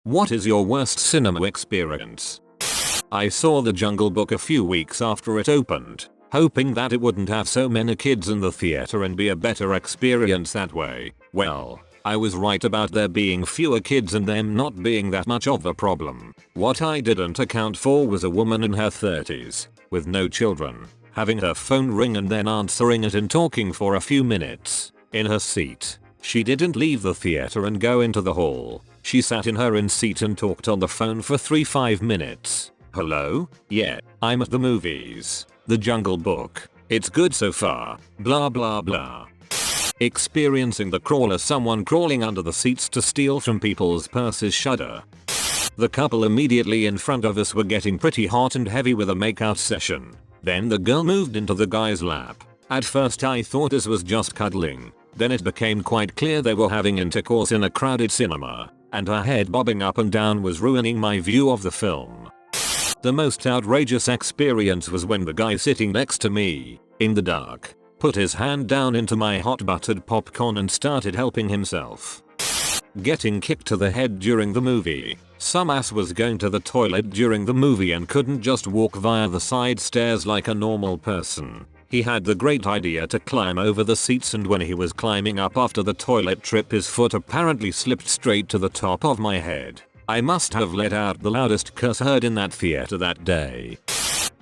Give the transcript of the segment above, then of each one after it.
What is your worst cinema experience? I saw The Jungle Book a few weeks after it opened, hoping that it wouldn't have so many kids in the theater and be a better experience that way. Well, I was right about there being fewer kids and them not being that much of a problem. What I didn't account for was a woman in her 30s, with no children, having her phone ring and then answering it and talking for a few minutes, in her seat. She didn't leave the theater and go into the hall. She sat in her seat and talked on the phone for 5 minutes. Hello? Yeah, I'm at the movies. The Jungle Book. It's good so far. Blah blah blah. Experiencing the crawler, someone crawling under the seats to steal from people's purses. Shudder. The couple immediately in front of us were getting pretty hot and heavy with a makeout session. Then the girl moved into the guy's lap. At first I thought this was just cuddling. Then it became quite clear they were having intercourse in a crowded cinema, and her head bobbing up and down was ruining my view of the film. The most outrageous experience was when the guy sitting next to me, in the dark, put his hand down into my hot buttered popcorn and started helping himself. Getting kicked to the head during the movie. Some ass was going to the toilet during the movie and couldn't just walk via the side stairs like a normal person. He had the great idea to climb over the seats, and when he was climbing up after the toilet trip, his foot apparently slipped straight to the top of my head. I must have let out the loudest curse heard in that theater that day.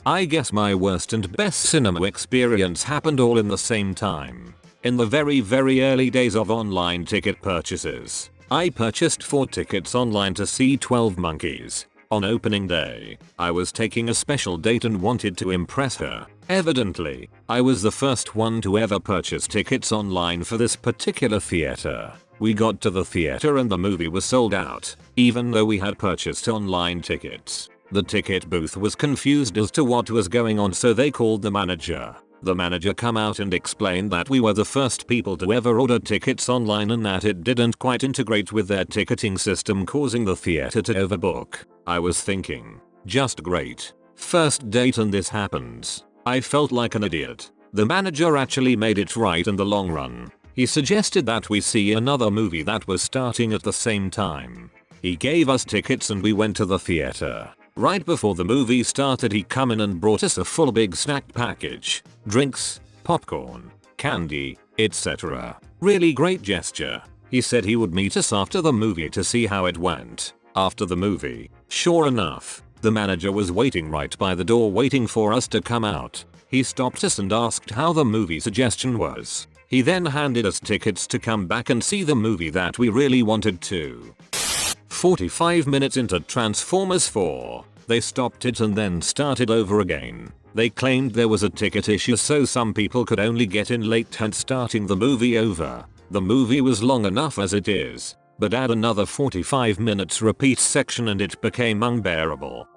I guess my worst and best cinema experience happened all in the same time. In the very early days of online ticket purchases, I purchased 4 tickets online to see 12 Monkeys. On opening day, I was taking a special date and wanted to impress her. Evidently, I was the first one to ever purchase tickets online for this particular theater. We got to the theater and the movie was sold out, even though we had purchased online tickets. The ticket booth was confused as to what was going on, so they called the manager. The manager come out and explained that we were the first people to ever order tickets online and that it didn't quite integrate with their ticketing system, causing the theater to overbook. I was thinking, just great. First date and this happens. I felt like an idiot. The manager actually made it right in the long run. He suggested that we see another movie that was starting at the same time. He gave us tickets and we went to the theater. Right before the movie started, he come in and brought us a full big snack package. Drinks, popcorn, candy, etc. Really great gesture. He said he would meet us after the movie to see how it went. After the movie, sure enough, the manager was waiting right by the door waiting for us to come out. He stopped us and asked how the movie suggestion was. He then handed us tickets to come back and see the movie that we really wanted to. 45 minutes into Transformers 4, they stopped it and then started over again. They claimed there was a ticket issue, so some people could only get in late, hence starting the movie over. The movie was long enough as it is, but add another 45 minutes repeat section and it became unbearable.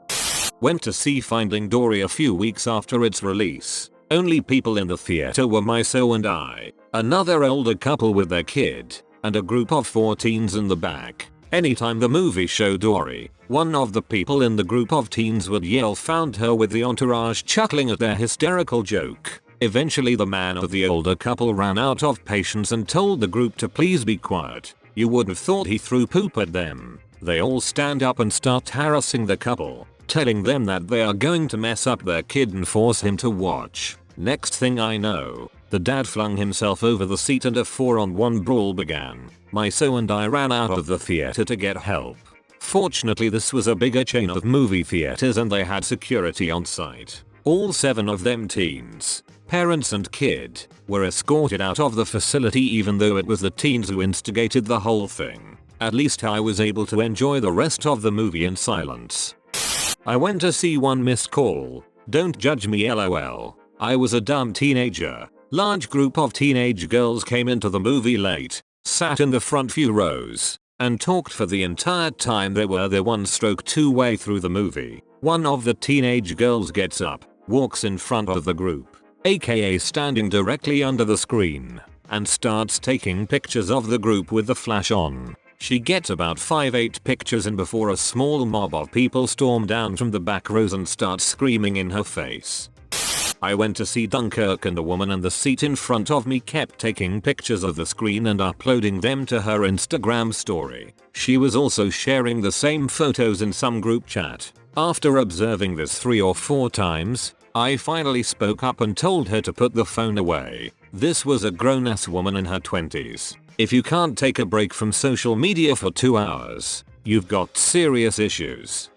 Went to see Finding Dory a few weeks after its release. Only people in the theater were my so and I, another older couple with their kid, and a group of 4 teens in the back. Anytime the movie showed Dory, one of the people in the group of teens would yell "Found her" with the entourage chuckling at their hysterical joke. Eventually the man of the older couple ran out of patience and told the group to please be quiet. You would have thought he threw poop at them. They all stand up and start harassing the couple, telling them that they are going to mess up their kid and force him to watch. Next thing I know, the dad flung himself over the seat and a 4-on-1 brawl began. My so and I ran out of the theater to get help. Fortunately this was a bigger chain of movie theaters and they had security on site. All 7 of them teens, parents and kid, were escorted out of the facility even though it was the teens who instigated the whole thing. At least I was able to enjoy the rest of the movie in silence. I went to see One Missed Call. Don't judge me lol. I was a dumb teenager. Large group of teenage girls came into the movie late, sat in the front few rows, and talked for the entire time they were there. 1/2 way through the movie, one of the teenage girls gets up, walks in front of the group, aka standing directly under the screen, and starts taking pictures of the group with the flash on. She gets about 5-8 pictures in before a small mob of people storm down from the back rows and start screaming in her face. I went to see Dunkirk and the woman in the seat in front of me kept taking pictures of the screen and uploading them to her Instagram story. She was also sharing the same photos in some group chat. After observing this 3 or 4 times, I finally spoke up and told her to put the phone away. This was a grown-ass woman in her 20s. If you can't take a break from social media for 2 hours, you've got serious issues.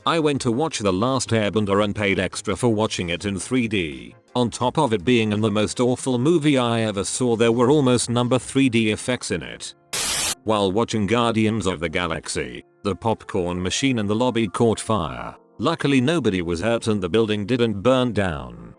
I went to watch The Last Airbender and paid extra for watching it in 3D. On top of it being in the most awful movie I ever saw, there were almost number 3D effects in it. While watching Guardians of the Galaxy, the popcorn machine in the lobby caught fire. Luckily nobody was hurt and the building didn't burn down.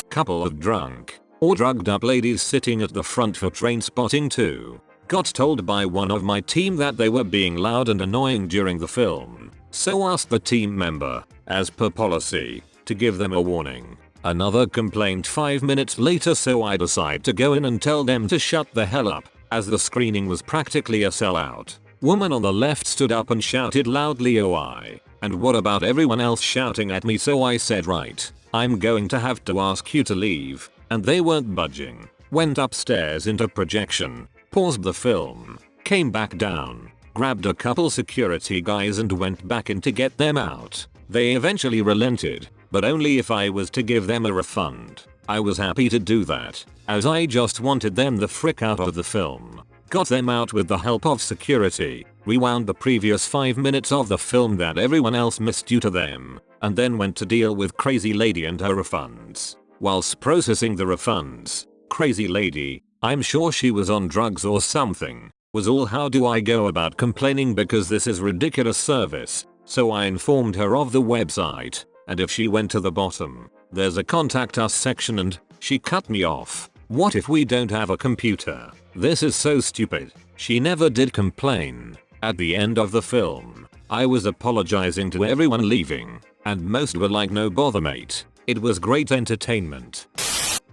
Couple of drunk or drugged up ladies sitting at the front for Trainspotting 2. Got told by one of my team that they were being loud and annoying during the film. So asked the team member, as per policy, to give them a warning. Another complained 5 minutes later, so I decide to go in and tell them to shut the hell up, as the screening was practically a sellout. Woman on the left stood up and shouted loudly, "OI, and what about everyone else shouting at me?" So I said, "Right, I'm going to have to ask you to leave," and they weren't budging. Went upstairs into projection, paused the film, came back down, grabbed a couple security guys and went back in to get them out. They eventually relented, but only if I was to give them a refund. I was happy to do that, as I just wanted them the frick out of the film. Got them out with the help of security, rewound the previous 5 minutes of the film that everyone else missed due to them, and then went to deal with Crazy Lady and her refunds. Whilst processing the refunds, Crazy Lady, I'm sure she was on drugs or something, was all, "How do I go about complaining because this is ridiculous service?" So I informed her of the website, and if she went to the bottom, there's a contact us section, and she cut me off. What if we don't have a computer? This is so stupid. She never did complain. At the end of the film, I was apologizing to everyone leaving, and most were like, "No bother mate." It was great entertainment.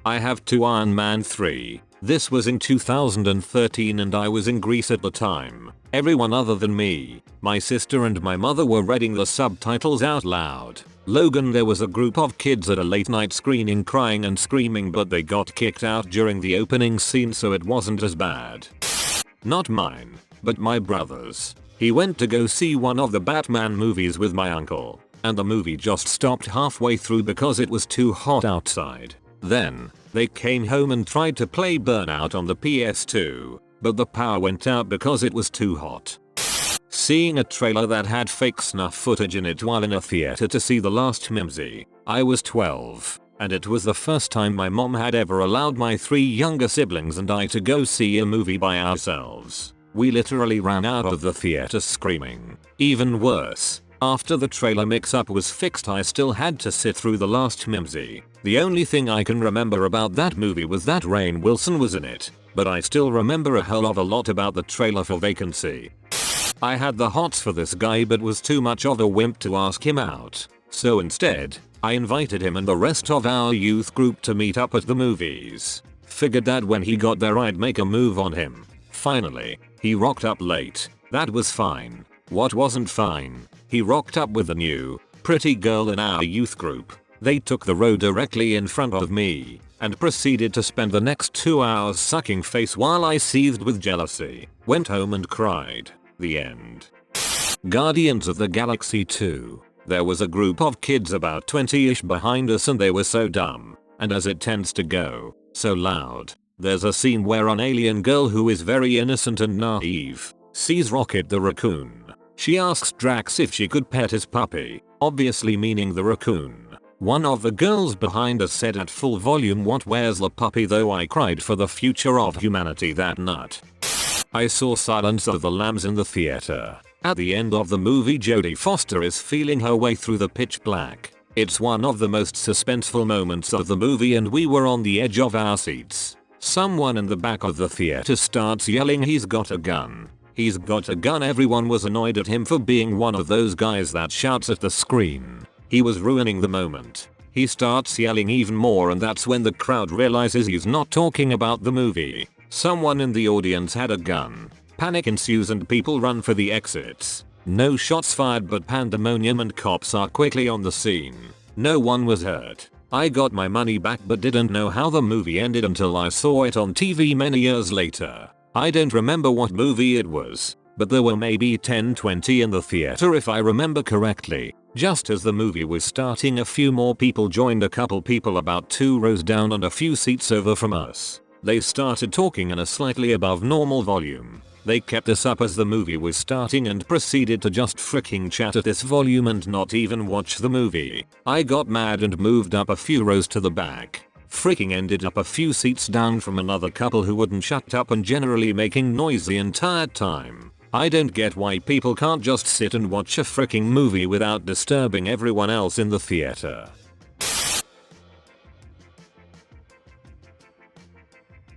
I have 2 Iron Man 3. This was in 2013 and I was in Greece at the time. Everyone other than me, my sister and my mother were reading the subtitles out loud. Logan, there was a group of kids at a late night screening crying and screaming, but they got kicked out during the opening scene, so it wasn't as bad. Not mine, but my brother's. He went to go see one of the Batman movies with my uncle, and the movie just stopped halfway through because it was too hot outside. Then, they came home and tried to play Burnout on the PS2, but the power went out because it was too hot. Seeing a trailer that had fake snuff footage in it while in a theater to see The Last Mimsy. I was 12, and it was the first time my mom had ever allowed my 3 younger siblings and I to go see a movie by ourselves. We literally ran out of the theater screaming. Even worse, after the trailer mix-up was fixed, I still had to sit through The Last Mimsy. The only thing I can remember about that movie was that Rainn Wilson was in it, but I still remember a hell of a lot about the trailer for Vacancy. I had the hots for this guy but was too much of a wimp to ask him out, so instead, I invited him and the rest of our youth group to meet up at the movies. Figured that when he got there I'd make a move on him. Finally, he rocked up late. That was fine. What wasn't fine? He rocked up with a new, pretty girl in our youth group. They took the row directly in front of me, and proceeded to spend the next 2 hours sucking face while I seethed with jealousy. Went home and cried. The end. Guardians of the Galaxy 2. There was a group of kids about 20ish behind us and they were so dumb, and as it tends to go, so loud. There's a scene where an alien girl who is very innocent and naive sees Rocket the raccoon. She asks Drax if she could pet his puppy, obviously meaning the raccoon. One of the girls behind us said at full volume, "What, where's the puppy?" Though I cried for the future of humanity that nut. I saw Silence of the Lambs in the theater. At the end of the movie, Jodie Foster is feeling her way through the pitch black. It's one of the most suspenseful moments of the movie and we were on the edge of our seats. Someone in the back of the theater starts yelling, "He's got a gun. He's got a gun." Everyone was annoyed at him for being one of those guys that shouts at the screen. He was ruining the moment. He starts yelling even more and that's when the crowd realizes he's not talking about the movie. Someone in the audience had a gun. Panic ensues and people run for the exits. No shots fired but pandemonium and cops are quickly on the scene. No one was hurt. I got my money back but didn't know how the movie ended until I saw it on TV many years later. I don't remember what movie it was, but there were maybe 10-20 in the theater if I remember correctly. Just as the movie was starting, a few more people joined, a couple people about 2 rows down and a few seats over from us. They started talking in a slightly above normal volume. They kept us up as the movie was starting and proceeded to just freaking chat at this volume and not even watch the movie. I got mad and moved up a few rows to the back. Freaking ended up a few seats down from another couple who wouldn't shut up and generally making noise the entire time. I don't get why people can't just sit and watch a freaking movie without disturbing everyone else in the theater.